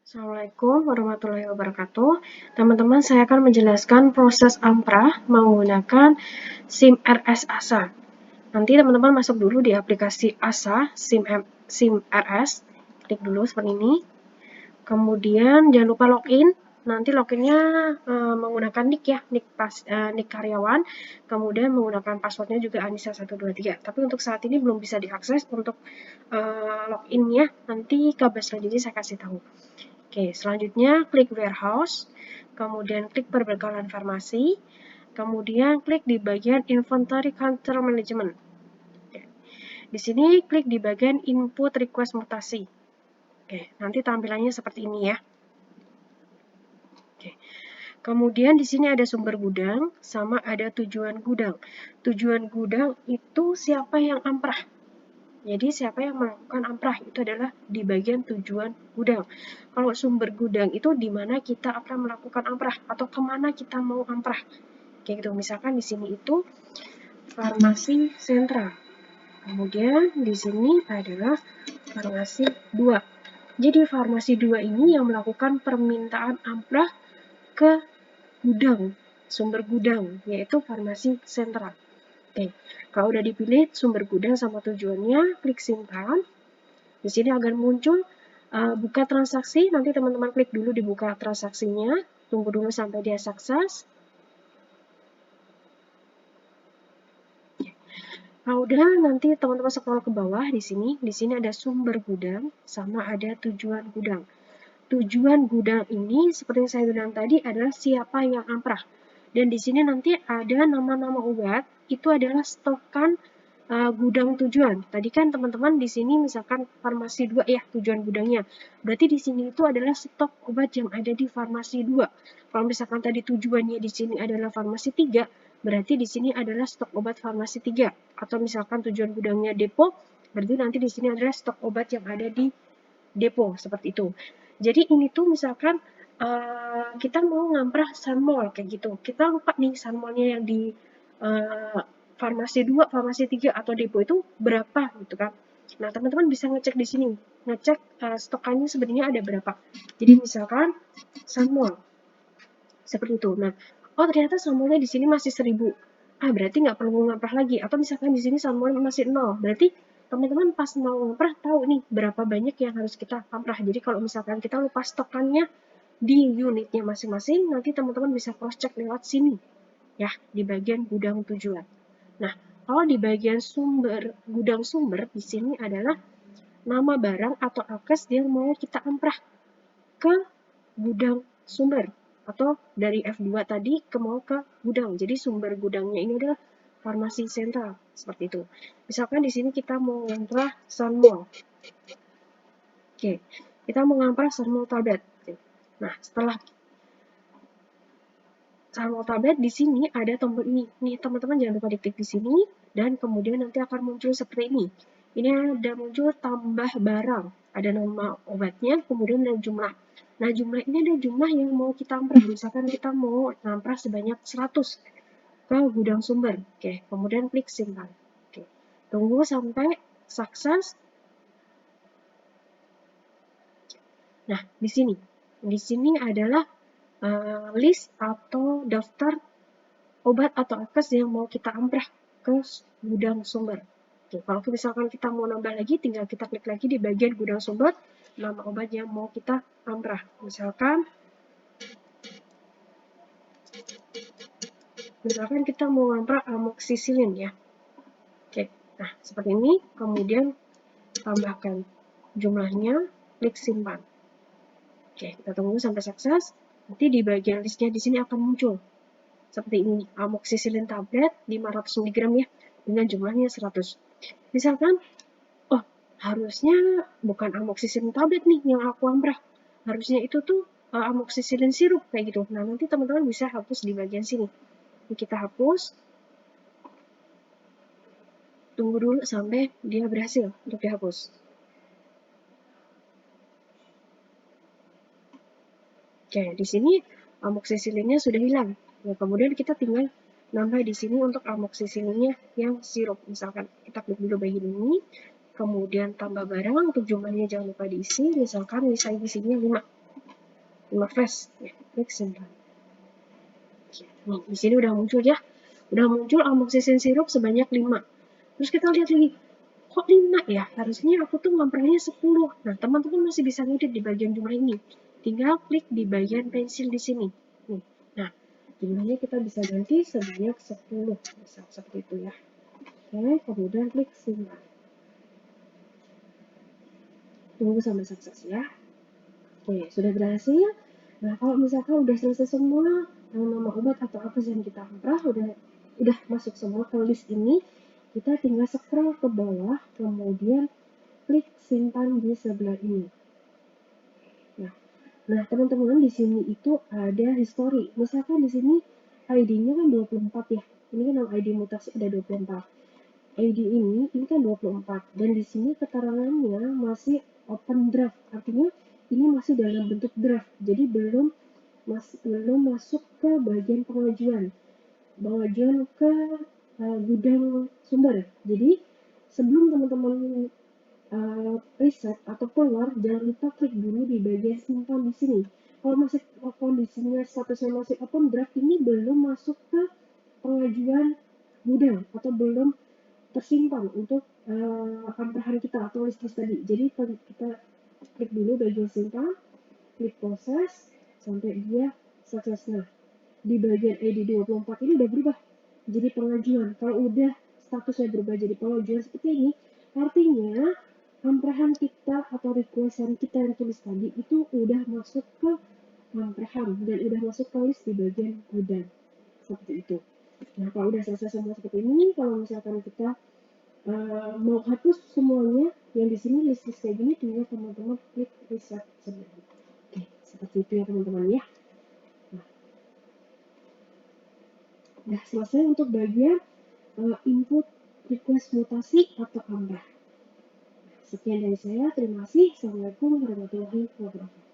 Assalamualaikum warahmatullahi wabarakatuh. Teman-teman, saya akan menjelaskan proses amprah menggunakan SIM RS ASA. Nanti teman-teman masuk dulu di aplikasi ASA SIM RS, klik dulu seperti ini. Kemudian jangan lupa login. Nanti loginnya menggunakan nick ya, nick karyawan. Kemudian menggunakan passwordnya juga Anissa123. Tapi untuk saat ini belum bisa diakses untuk loginnya. Nanti kabar selanjutnya saya kasih tahu. Oke, selanjutnya klik warehouse, kemudian klik perbekalan farmasi, kemudian klik di bagian inventory counter management. Oke. Di sini klik di bagian input request mutasi. Oke, nanti tampilannya seperti ini ya. Oke. Kemudian di sini ada sumber gudang sama ada tujuan gudang. Tujuan gudang itu siapa yang amprah? Jadi siapa yang melakukan amprah itu adalah di bagian tujuan gudang. Kalau sumber gudang itu di mana kita akan melakukan amprah atau kemana kita mau amprah. Kayak gitu. Misalkan di sini itu farmasi sentra. Kemudian di sini adalah farmasi 2. Jadi farmasi 2 ini yang melakukan permintaan amprah ke gudang, sumber gudang, yaitu farmasi sentra. Oke, kalau udah dipilih sumber gudang sama tujuannya, klik simpan. Di sini akan muncul buka transaksi. Nanti teman-teman klik dulu di buka transaksinya. Tunggu dulu sampai dia sukses. Kalau udah, nanti teman-teman scroll ke bawah di sini. Di sini ada sumber gudang sama ada tujuan gudang. Tujuan gudang ini seperti yang saya bilang tadi adalah siapa yang amprah. Dan di sini nanti ada nama-nama obat, itu adalah stokan gudang tujuan. Tadi kan teman-teman di sini misalkan farmasi 2 ya tujuan gudangnya. Berarti di sini itu adalah stok obat yang ada di farmasi 2. Kalau misalkan tadi tujuannya di sini adalah farmasi 3, berarti di sini adalah stok obat farmasi 3. Atau misalkan tujuan gudangnya depo, berarti nanti di sini adalah stok obat yang ada di depo, seperti itu. Jadi ini tuh misalkan kita mau ngamprah sunmol kayak gitu. Kita lupa nih sunmolnya yang di farmasi 2, farmasi 3 atau depo itu berapa gitu kan. Nah, teman-teman bisa ngecek di sini. Ngecek stokannya sebenarnya ada berapa. Jadi misalkan sunmol seperti itu. Nah, oh ternyata sunmolnya di sini masih 1000. Berarti nggak perlu ngamprah lagi. Atau misalkan di sini sunmol masih 0. Berarti teman-teman pas mau ngamprah tahu nih berapa banyak yang harus kita amprah. Jadi kalau misalkan kita lupa stokannya di unitnya masing-masing, nanti teman-teman bisa cross check lewat sini ya di bagian gudang tujuan. Nah, kalau di bagian sumber gudang sumber di sini adalah nama barang atau akses yang mau kita amprah ke gudang sumber atau dari F2 tadi mau ke gudang. Jadi sumber gudangnya ini adalah farmasi sentral seperti itu. Misalkan di sini kita mau ngamprah sunmol. Oke, kita mau ngamprah sunmol tablet. Nah, setelah sunmol tablet di sini ada tombol ini. Nih, teman-teman jangan lupa diklik di sini dan kemudian nanti akan muncul seperti ini. Ini ada muncul tambah barang. Ada nama obatnya, kemudian ada jumlah. Nah, jumlah ini ada jumlah yang mau kita amprah. Misalkan kita mau ngamprah sebanyak 100 ke gudang sumber. Oke, kemudian klik simpan. Oke, tunggu sampai sukses. Nah, di sini adalah list atau daftar obat atau akses yang mau kita amprah ke gudang sumber. Oke, kalau misalkan kita mau nambah lagi, tinggal kita klik lagi di bagian gudang sumber, nama obat yang mau kita amprah. Misalkan kita mau ngamprah amoxicillin ya. Oke, nah seperti ini, kemudian tambahkan jumlahnya, klik simpan. Oke, kita tunggu sampai sukses. Nanti di bagian listnya di sini akan muncul seperti ini, amoxicillin tablet 500 mg ya, dengan jumlahnya 100. Misalkan, oh harusnya bukan amoxicillin tablet nih yang aku amprah, harusnya itu tuh amoxicillin sirup kayak gitu. Nah, nanti teman-teman bisa hapus di bagian sini. Ini kita hapus. Tunggu dulu sampai dia berhasil untuk dihapus. Oke, di sini amoxicillinnya sudah hilang. Nah, kemudian kita tinggal nambah di sini untuk amoxicillinnya yang sirup. Misalkan kita klik dulu bagian ini, kemudian tambah barang untuk jumlahnya jangan lupa diisi. Misalkan isinya 5. refresh, ya, klik simpan. Nih, di sini udah muncul ya, udah muncul amoxicillin sirup sebanyak 5. Terus kita lihat lagi, kok 5 ya? Harusnya aku tuh ngampernya 10. Nah, teman-teman masih bisa ngedit di bagian jumlah ini. Tinggal klik di bagian pensil di sini. Nih. Nah, jumlahnya kita bisa ganti sebanyak 10. Misal seperti itu ya. Oke, kemudian klik simpan. Tunggu sampai sukses ya. Oke, sudah berhasil. Nah, kalau misalkan udah selesai semua, nama obat atau apa yang kita amprah udah masuk semua ke list ini, kita tinggal scroll ke bawah, kemudian klik simpan di sebelah ini. Nah, teman-teman di sini itu ada history. Misalkan di sini ID-nya kan 24 ya. Ini kan ID mutasi ada 24. ID ini kan 24 dan di sini keterangannya masih open draft. Artinya ini masih dalam bentuk draft. Jadi belum masuk ke bagian pengajuan ke gudang sumber. Jadi sebelum teman-teman riset atau keluar, jangan lupa klik dulu di bagian simpan di sini. Kalau masih kondisinya statusnya masih open draft, ini belum masuk ke pengajuan gudang atau belum tersimpan untuk amprahan kita atau list tadi. Jadi kita klik dulu bagian simpan, klik proses sampai dia sukses. Nah, di bagian ID 24 ini udah berubah jadi pengajuan. Kalau udah statusnya berubah jadi pengajuan seperti ini, artinya amprahan kita atau requestan kita yang tulis tadi itu udah masuk ke amprahan dan udah masuk ke list di bagian gudang. Seperti itu. Nah, kalau udah selesai semua seperti ini, kalau misalkan kita mau hapus semuanya yang di sini list-list kayak gini, tinggal teman-teman klik reset sebenarnya. Oke, seperti itu ya teman-teman ya. Nah, selesai untuk bagian input request mutasi atau amrah. Sekian dari saya, terima kasih. Assalamualaikum warahmatullahi wabarakatuh.